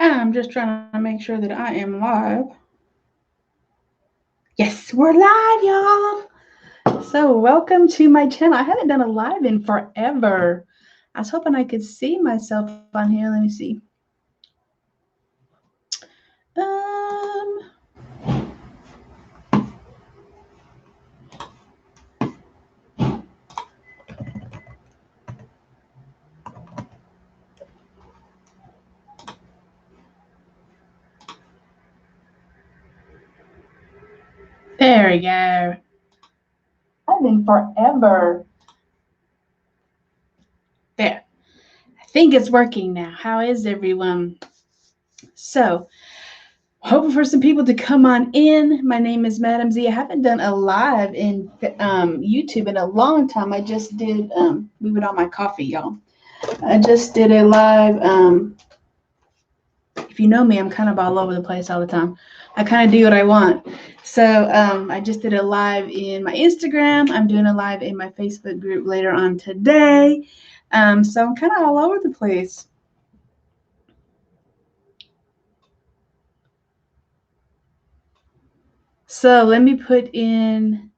And I'm just trying to make sure that I am live. Yes, we're live, y'all. So welcome to my channel. I haven't done a live in forever. I was hoping I could see myself on here. Let me see. There we go. I've been forever. There. I think it's working now. How is everyone? So, hoping for some people to come on in. My name is Madam Z. I haven't done a live in YouTube in a long time. I just did, move it on my coffee, y'all. I just did a live. If you know me, I'm kind of all over the place all the time. I kind of do what I want. So I just did a live in my Instagram. I'm doing a live in my Facebook group later on today. So I'm kind of all over the place. So let me put in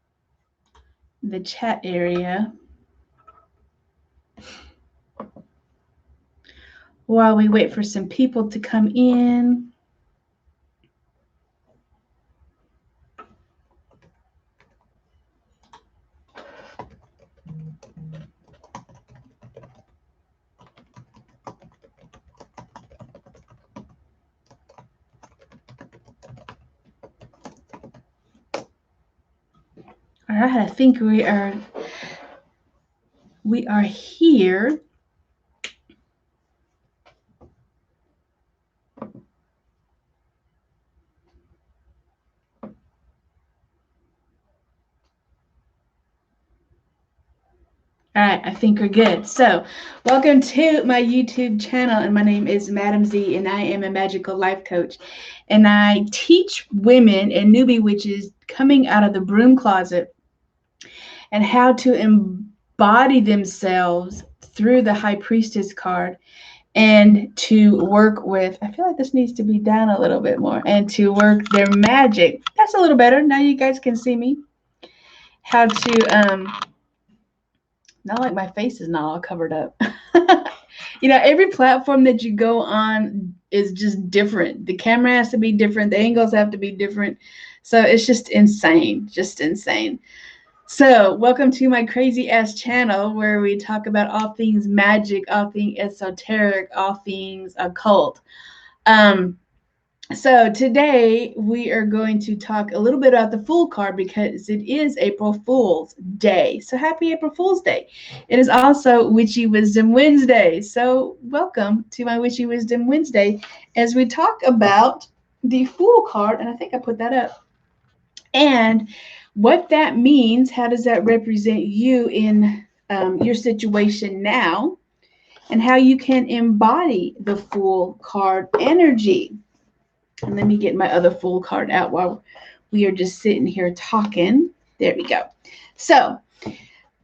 the chat area while we wait for some people to come in. All right, I think we are here. All right, I think we're good. So, welcome to my YouTube channel, and my name is Madam Z, and I am a magical life coach. And I teach women and newbie witches coming out of the broom closet and how to embody themselves through the High Priestess card and to work with, I feel like this needs to be down a little bit more, and to work their magic. That's a little better. Now you guys can see me. How to, not like my face is not all covered up. You know, every platform that you go on is just different. The camera has to be different. The angles have to be different. So it's just insane, just insane. So welcome to my crazy ass channel where we talk about all things magic, all things esoteric, all things occult. So today we are going to talk a little bit about the Fool card because it is April Fool's Day. So happy April Fool's Day. It is also Witchy Wisdom Wednesday. So welcome to my Witchy Wisdom Wednesday as we talk about the Fool card. And I think I put that up. And what that means, how does that represent you in your situation now? And how you can embody the Fool card energy. And let me get my other Fool card out while we are just sitting here talking. There we go. So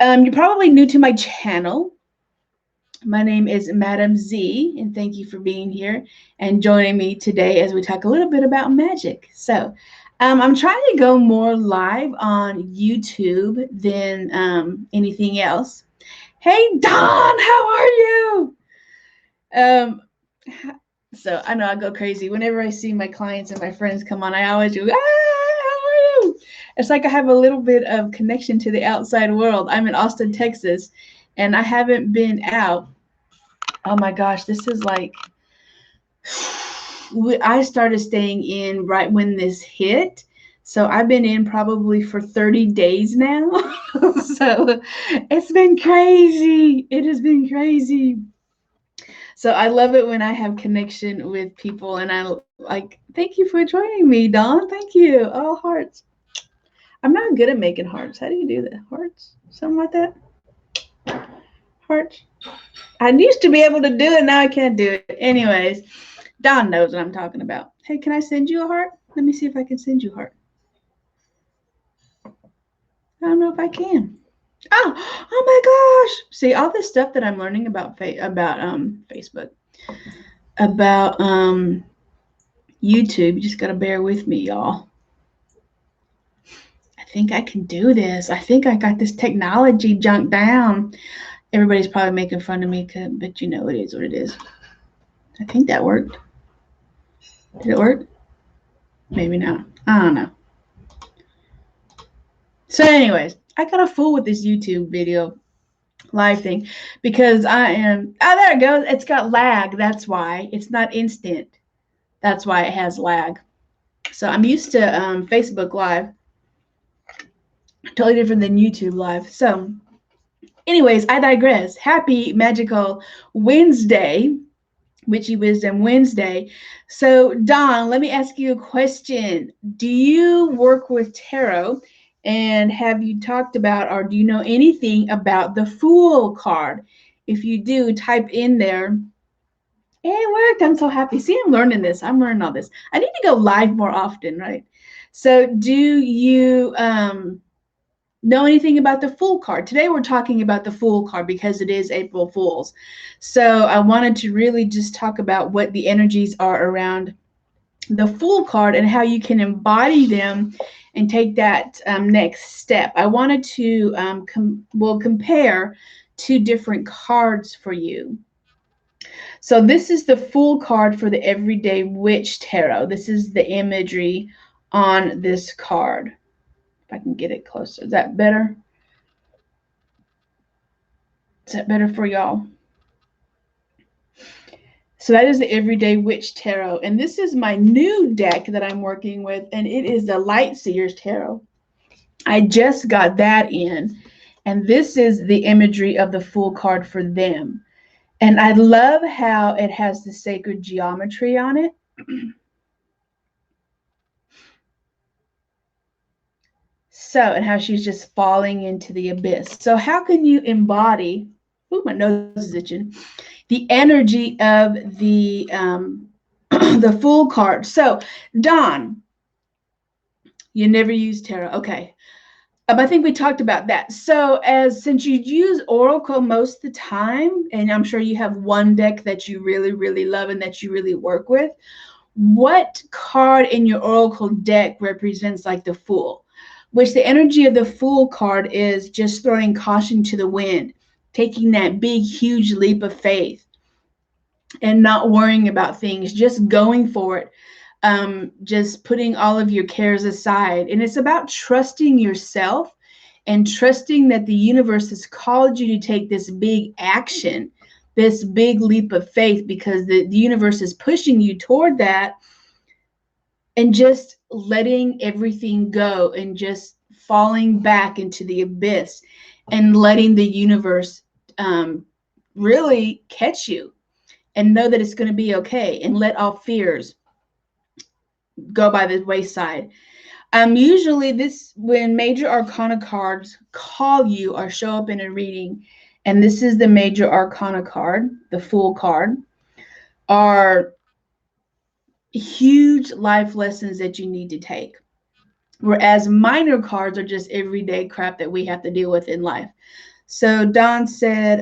you're probably new to my channel. My name is Madam Z, and thank you for being here and joining me today as we talk a little bit about magic. So I'm trying to go more live on YouTube than anything else. Hey, Don, how are you? So I know I go crazy. Whenever I see my clients and my friends come on, I always do, how are you? It's like I have a little bit of connection to the outside world. I'm in Austin, Texas, and I haven't been out. Oh my gosh, this is like, I started staying in right when this hit. So I've been in probably for 30 days now. So it's been crazy. It has been crazy. So I love it when I have connection with people, and I like, thank you for joining me, Dawn. Thank you. Oh, hearts. I'm not good at making hearts. How do you do that? Hearts? Something like that? Hearts? I used to be able to do it. Now I can't do it. Anyways, Dawn knows what I'm talking about. Hey, can I send you a heart? Let me see if I can send you a heart. I don't know if I can. Oh my gosh. See, all this stuff that I'm learning about Facebook, about YouTube. You just got to bear with me, y'all. I think I can do this. I think I got this technology junk down. Everybody's probably making fun of me, but you know, it is what it is. I think that worked. Did it work? Maybe not. I don't know. So anyways, I got a fool with this YouTube video live thing because I am, oh, there it goes. It's got lag. That's why. It's not instant. That's why it has lag. So I'm used to Facebook Live. Totally different than YouTube Live. So anyways, I digress. Happy Magickal Wednesday. Witchy Wisdom Wednesday. So, Dawn, let me ask you a question. Do you work with tarot? And have you talked about, or do you know anything about the Fool card? If you do, type in there. It worked. I'm so happy. See, I'm learning this. I'm learning all this. I need to go live more often, right? So, do you know anything about the Fool card? Today we're talking about the Fool card because it is April Fool's. So I wanted to really just talk about what the energies are around the Fool card and how you can embody them and take that next step. I wanted to compare two different cards for you. So this is the Fool card for the Everyday Witch Tarot. This is the imagery on this card. If I can get it closer. Is that better? Is that better for y'all? So that is the Everyday Witch Tarot. And this is my new deck that I'm working with. And it is the Light Seers Tarot. I just got that in. And this is the imagery of the Fool card for them. And I love how it has the sacred geometry on it. So, and how she's just falling into the abyss. So how can you embody, ooh, my nose is itching, the energy of the the Fool card? So, Dawn, you never use tarot. Okay. I think we talked about that. So since you use Oracle most of the time, and I'm sure you have one deck that you really, really love and that you really work with, what card in your Oracle deck represents like the Fool? Which the energy of the Fool card is just throwing caution to the wind, taking that big, huge leap of faith and not worrying about things, just going for it. Just putting all of your cares aside. And it's about trusting yourself and trusting that the universe has called you to take this big action, this big leap of faith, because the universe is pushing you toward that, and just letting everything go and just falling back into the abyss and letting the universe really catch you and know that it's going to be okay, and let all fears go by the wayside. Usually this, when major arcana cards call you or show up in a reading, and this is the major arcana card, the Fool card, are huge life lessons that you need to take. Whereas minor cards are just everyday crap that we have to deal with in life. So Don said,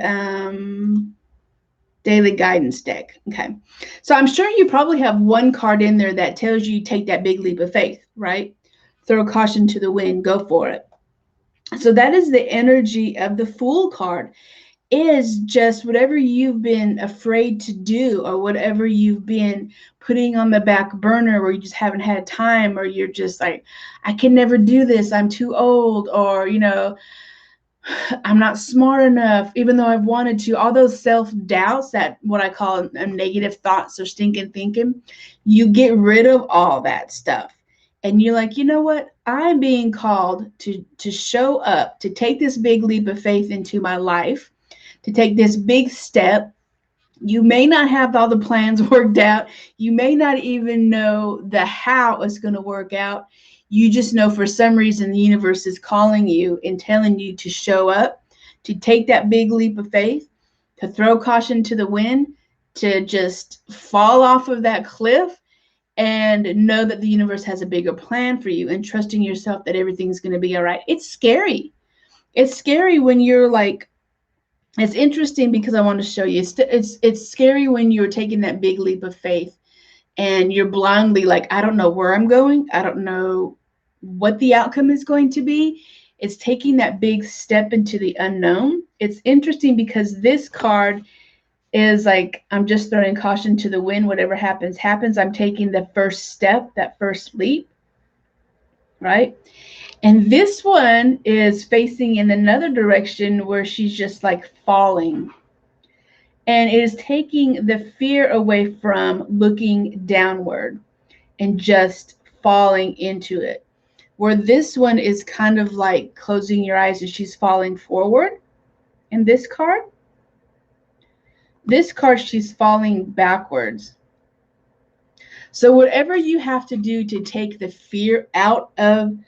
daily guidance deck. Okay. So I'm sure you probably have one card in there that tells you take that big leap of faith, right? Throw caution to the wind, go for it. So that is the energy of the Fool card, is just whatever you've been afraid to do, or whatever you've been putting on the back burner, or you just haven't had time, or you're just like, I can never do this, I'm too old, or, you know, I'm not smart enough, even though I've wanted to. All those self-doubts, that what I call negative thoughts or stinking thinking, you get rid of all that stuff. And you're like, you know what? I'm being called to show up, to take this big leap of faith into my life, to take this big step. You may not have all the plans worked out. You may not even know the how it's going to work out. You just know for some reason the universe is calling you and telling you to show up, to take that big leap of faith, to throw caution to the wind, to just fall off of that cliff and know that the universe has a bigger plan for you, and trusting yourself that everything's going to be all right. It's scary. It's scary when you're like, it's interesting because I want to show you. It's scary when you're taking that big leap of faith and you're blindly like, I don't know where I'm going. I don't know what the outcome is going to be. It's taking that big step into the unknown. It's interesting because this card is like, I'm just throwing caution to the wind. Whatever happens, happens. I'm taking the first step, that first leap, right? And this one is facing in another direction where she's just like falling. And it is taking the fear away from looking downward and just falling into it. Where this one is kind of like closing your eyes as she's falling forward. In this card, she's falling backwards. So whatever you have to do to take the fear out of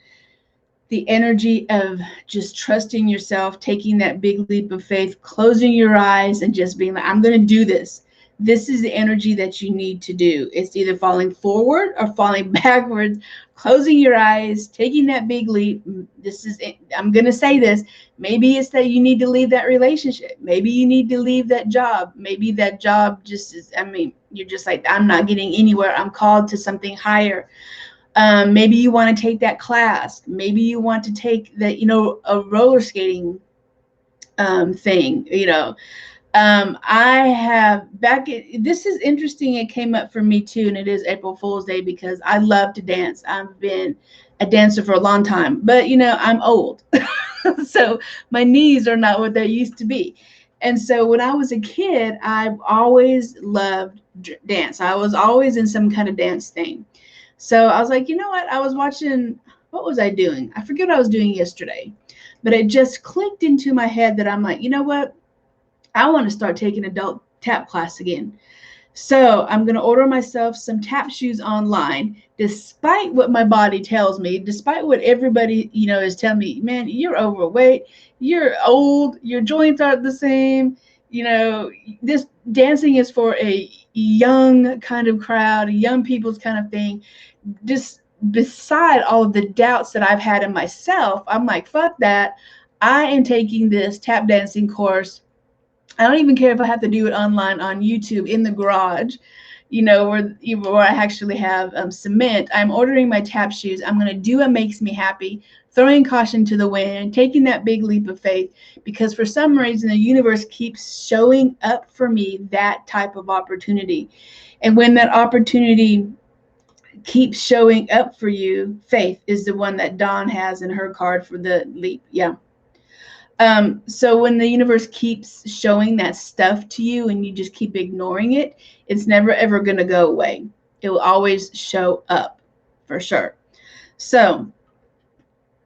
the energy of just trusting yourself, taking that big leap of faith, closing your eyes and just being like, I'm going to do this. This is the energy that you need to do. It's either falling forward or falling backwards, closing your eyes, taking that big leap. This is it. I'm going to say this. Maybe it's that you need to leave that relationship. Maybe you need to leave that job. Maybe that job just is, you're just like, I'm not getting anywhere. I'm called to something higher. Maybe you want to take that class. Maybe you want to take that, a roller skating thing, I have this is interesting. It came up for me too. And it is April Fool's Day because I love to dance. I've been a dancer for a long time, but I'm old. So my knees are not what they used to be. And so when I was a kid, I've always loved dance. I was always in some kind of dance thing. So I was like, you know what? I was watching, what was I doing? I forget what I was doing yesterday, but it just clicked into my head that I'm like, you know what? I want to start taking adult tap class again. So I'm going to order myself some tap shoes online, despite what my body tells me, despite what everybody, is telling me, man, you're overweight, you're old, your joints aren't the same. This dancing is for a young kind of crowd, a young people's kind of thing. Just beside all of the doubts that I've had in myself, I'm like, fuck that. I am taking this tap dancing course. I don't even care if I have to do it online on YouTube in the garage, where I actually have cement. I'm ordering my tap shoes. I'm going to do what makes me happy, throwing caution to the wind, taking that big leap of faith, because for some reason the universe keeps showing up for me that type of opportunity. And when that opportunity keeps showing up for you, faith is the one that Dawn has in her card for the leap. Yeah. So when the universe keeps showing that stuff to you and you just keep ignoring it, it's never, ever going to go away. It will always show up for sure. So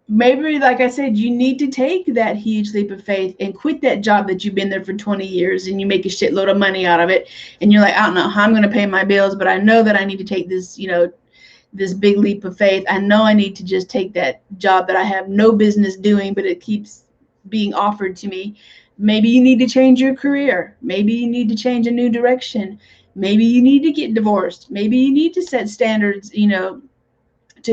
maybe, like I said, you need to take that huge leap of faith and quit that job that you've been there for 20 years and you make a shitload of money out of it. And you're like, I don't know how I'm going to pay my bills, but I know that I need to take this, this big leap of faith. I know I need to just take that job that I have no business doing, but it keeps being offered to me. Maybe you need to change your career. Maybe you need to change a new direction. Maybe you need to get divorced. Maybe you need to set standards, to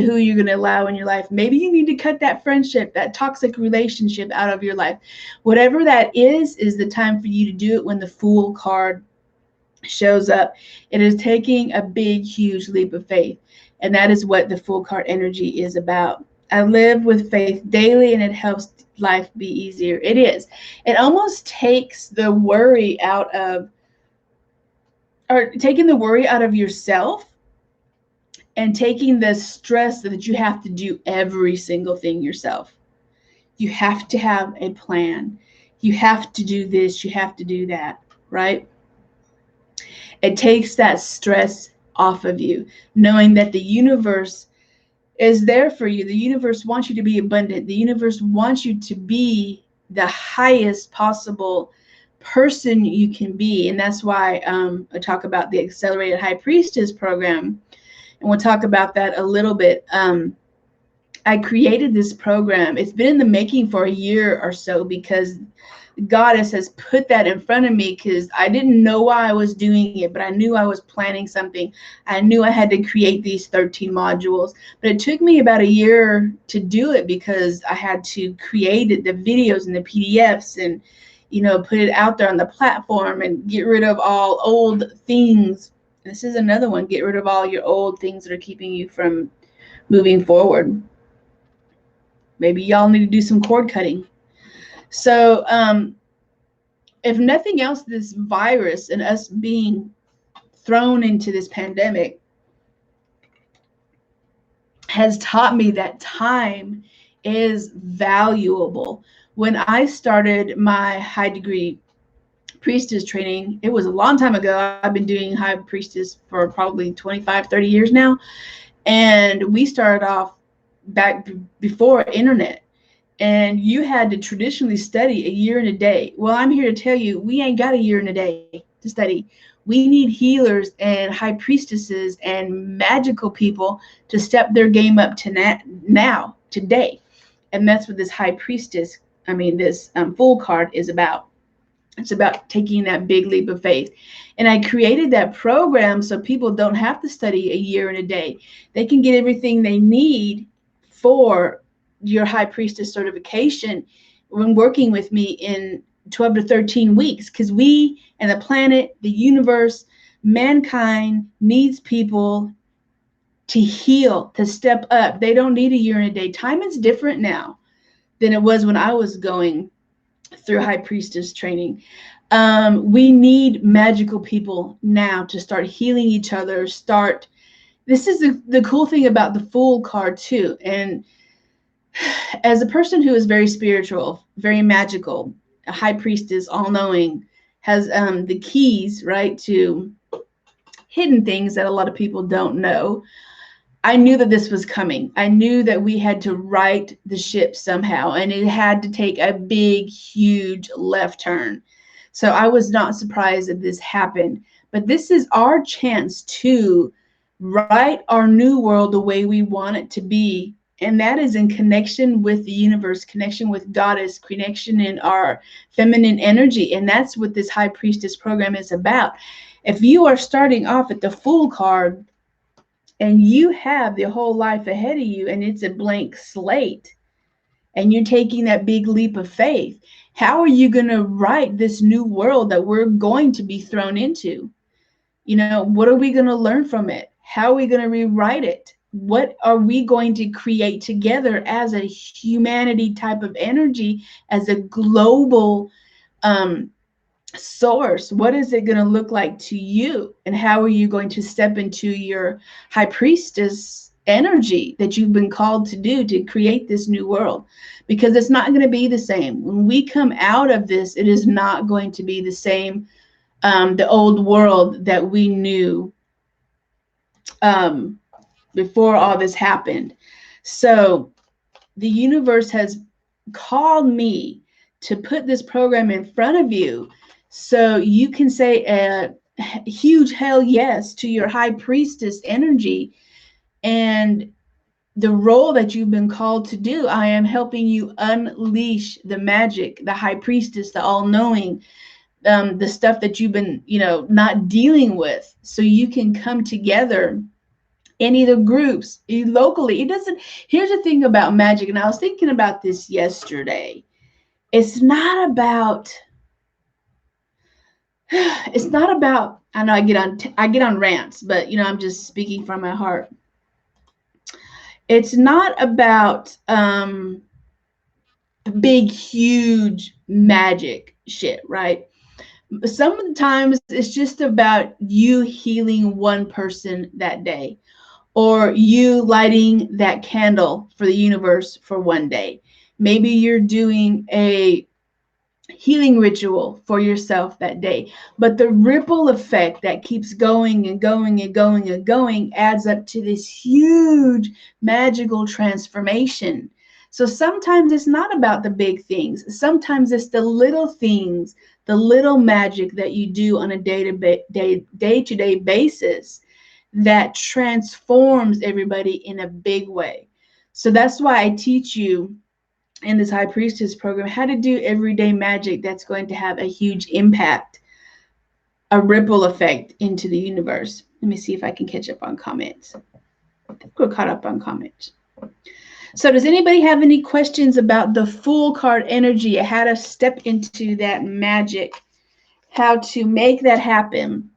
who you're going to allow in your life. Maybe you need to cut that friendship, that toxic relationship out of your life. Whatever that is the time for you to do it when the Fool card shows up. It is taking a big, huge leap of faith. And that is what the Fool card energy is about. I live with faith daily and it helps life be easier. It is. It almost takes the worry out of, or taking the worry out of yourself and taking the stress that you have to do every single thing yourself. You have to have a plan. You have to do this. You have to do that, right? It takes that stress off of you, knowing that the universe is there for you. The universe wants you to be abundant. The universe wants you to be the highest possible person you can be. And that's why I talk about the Accelerated High Priestess program. And we'll talk about that a little bit. I created this program. It's been in the making for a year or so because Goddess has put that in front of me, because I didn't know why I was doing it, but I knew I was planning something. I knew I had to create these 13 modules, but it took me about a year to do it because I had to create it, the videos and the PDFs, and put it out there on the platform and get rid of all old things This is another one. Get rid of all your old things that are keeping you from moving forward. Maybe y'all need to do some cord cutting. So if nothing else, this virus and us being thrown into this pandemic has taught me that time is valuable. When I started my high degree priestess training, it was a long time ago. I've been doing high priestess for probably 25, 30 years now. And we started off back before internet. And you had to traditionally study a year and a day. Well, I'm here to tell you, we ain't got a year and a day to study. We need healers and high priestesses and magical people to step their game up to now, today. And that's what this high priestess, this Fool card is about. It's about taking that big leap of faith. And I created that program so people don't have to study a year and a day. They can get everything they need for your high priestess certification when working with me in 12 to 13 weeks, because we and the planet, the universe, mankind needs people to heal, to step up. They don't need a year and a day. Time is different now than it was when I was going through high priestess training. We need magical people now to start healing each other. This is the cool thing about the Fool card too. And as a person who is very spiritual, very magical, a high priestess, all-knowing, has the keys, right, to hidden things that a lot of people don't know. I knew that this was coming. I knew that we had to right the ship somehow, and it had to take a big, huge left turn. So I was not surprised that this happened. But this is our chance to write our new world the way we want it to be. And that is in connection with the universe, connection with Goddess, connection in our feminine energy. And that's what this High Priestess program is about. If you are starting off at the Fool card and you have the whole life ahead of you and it's a blank slate and you're taking that big leap of faith, how are you going to write this new world that we're going to be thrown into? You know, what are we going to learn from it? How are we going to rewrite it? What are we going to create together as a humanity type of energy, as a global source? What is it going to look like to you? And how are you going to step into your high priestess energy that you've been called to do to create this new world? Because it's not going to be the same. When we come out of this, it is not going to be the same. The old world that we knew before all this happened. So the universe has called me to put this program in front of you so you can say a huge hell yes to your high priestess energy and the role that you've been called to do. I am helping you unleash the magic, the high priestess, the all-knowing, the stuff that you've been, not dealing with, so you can come together in either groups, locally. Here's the thing about magic, and I was thinking about this yesterday. It's not about, I know I get on rants, but I'm just speaking from my heart. It's not about big, huge magic shit, right? Sometimes it's just about you healing one person that day, or you lighting that candle for the universe for one day. Maybe you're doing a healing ritual for yourself that day. But the ripple effect that keeps going and going and going and going adds up to this huge magical transformation. So sometimes it's not about the big things. Sometimes it's the little things, the little magic that you do on a day-to-day basis that transforms everybody in a big way. So that's why I teach you in this High Priestess program how to do everyday magic that's going to have a huge impact, a ripple effect into the universe. Let me see if I can catch up on comments. I think we're caught up on comments. So does anybody have any questions about the Fool card energy, how to step into that magic, how to make that happen?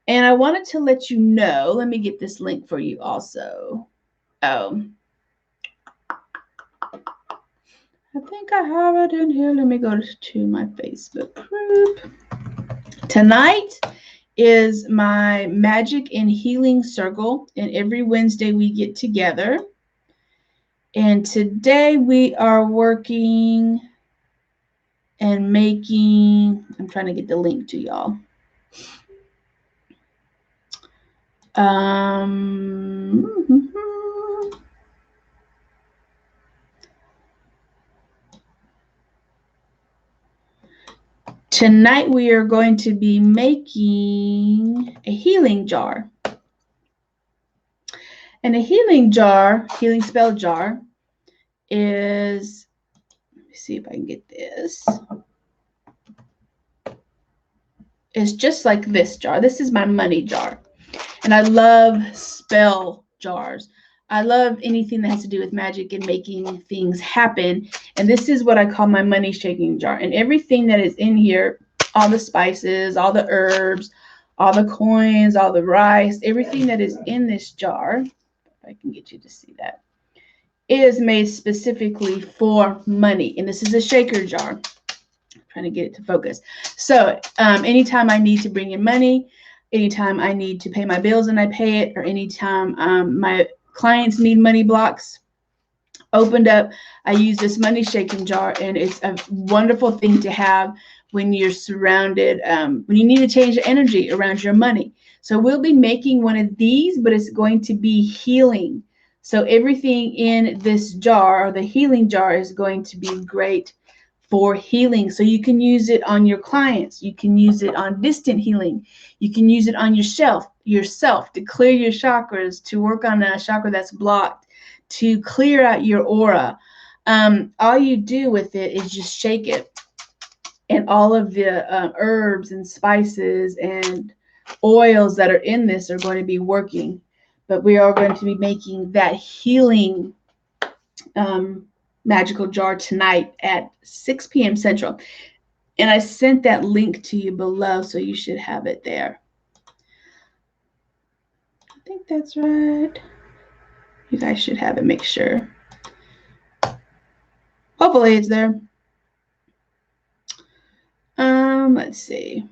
And I wanted to let you know, let me get this link for you also. Oh, I think I have it in here. Let me go to my Facebook group. Tonight is my magic and healing circle, and every Wednesday we get together. And today we are working and making, I'm trying to get the link to y'all. Tonight we are going to be making a healing jar. And a healing jar, healing spell jar, is, let me see if I can get this. It's just like this jar. This is my money jar. And I love spell jars. I love anything that has to do with magic and making things happen. And this is what I call my money shaking jar. And everything that is in here, all the spices, all the herbs, all the coins, all the rice, everything that is in this jar, if I can get you to see that, is made specifically for money. And this is a shaker jar. I'm trying to get it to focus. So anytime I need to bring in money, anytime I need to pay my bills and I pay it, or anytime my clients need money blocks opened up, I use this money shaking jar, and it's a wonderful thing to have when you're surrounded, when you need to change the energy around your money. So we'll be making one of these, but it's going to be healing. So everything in this jar, or the healing jar, is going to be great for healing. So you can use it on your clients. You can use it on distant healing. You can use it on yourself to clear your chakras, to work on a chakra that's blocked, to clear out your aura. All you do with it is just shake it, and all of the herbs and spices and oils that are in this are going to be working. But we are going to be making that healing magical jar tonight at 6 p.m. Central. And I sent that link to you below, so you should have it there. I think that's right. You guys should have it, make sure. Hopefully it's there. Let's see.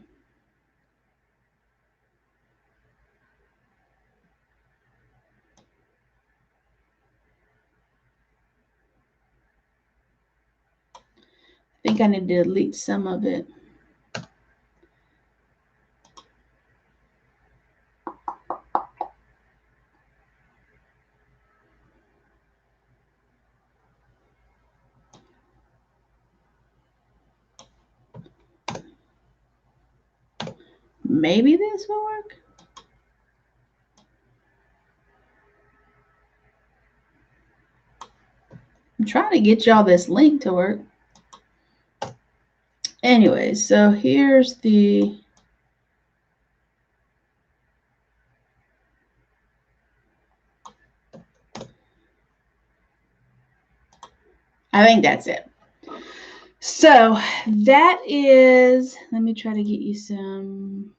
I think I need to delete some of it. Maybe this will work. I'm trying to get y'all this link to work. Anyway, so here's the I think that's it. So that is, let me try to get you some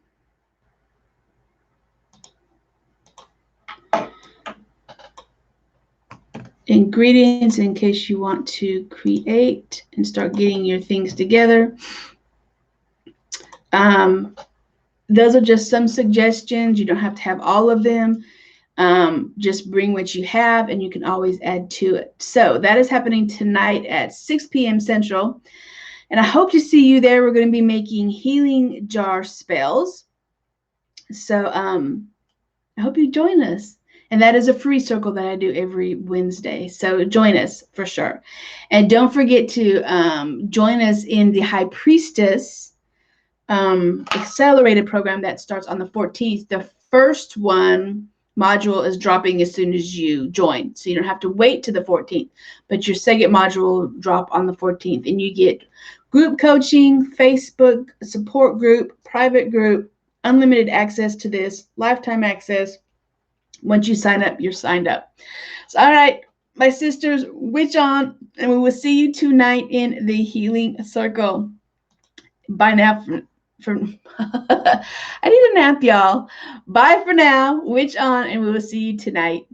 ingredients in case you want to create and start getting your things together. Those are just some suggestions. You don't have to have all of them. Just bring what you have, and you can always add to it. So that is happening tonight at 6 p.m. Central. And I hope to see you there. We're going to be making healing jar spells. So I hope you join us. And that is a free circle that I do every Wednesday. So join us for sure. And don't forget to join us in the High Priestess accelerated program that starts on the 14th. The first one module is dropping as soon as you join. So you don't have to wait to the 14th. But your second module will drop on the 14th. And you get group coaching, Facebook support group, private group, unlimited access to this, lifetime access. Once you sign up, you're signed up. So, all right, my sisters, witch on, and we will see you tonight in the healing circle. Bye now. For I need a nap, y'all. Bye for now. Witch on, and we will see you tonight.